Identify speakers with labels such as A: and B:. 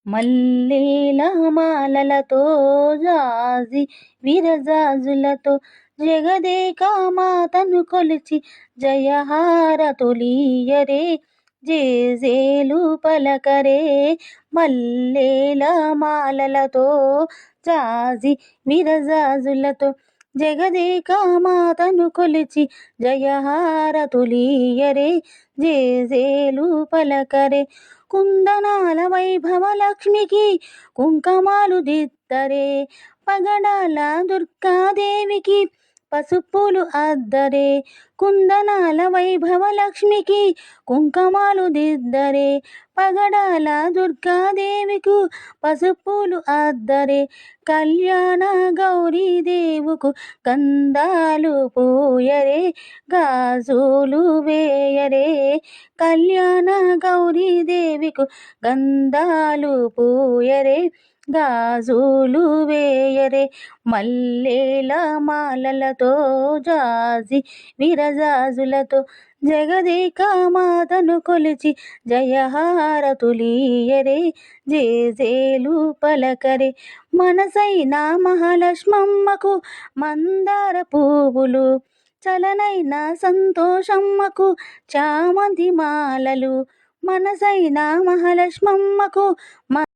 A: మల్లేల మాలలతో జాజి విరజాజులతో జగదేక మాతను కొలిచి జయహారతులీయరే జేజేలు పలకరే. మల్లేల మాలలతో జాజి విరజాజులతో జగదేక మాతను కొలిచి జయహారతులీయరే జేజేలు పలకరే. కుందనాల వైభవ లక్ష్మికి కుంకుమాలు దిద్దరే, పగడాల దుర్గాదేవికి పసుపులు అద్దరే. కుందనాల వైభవ లక్ష్మికి కుంకుమాలు దిద్దరే, పగడాల దుర్గాదేవికు పసుపులు అద్దరే. కళ్యాణ గౌరీ దేవుకు గంధాలు పూయరే, గాజులు వేయరే. కళ్యాణ గౌరీ దేవికు గంధాలు పూయరే, గాజులు వేయరే. మల్లేల మాలలతో జాజి విరజాజులతో జగదేక మాతను కొలిచి జయహారతులీయరే జేజేలు పలకరే. మనసైన మహాలక్ష్మమ్మకు మందార పువ్వులు, చలనైన సంతోషమ్మకు చామంతి మాలలు. మనసైన మహాలక్ష్మమ్మకు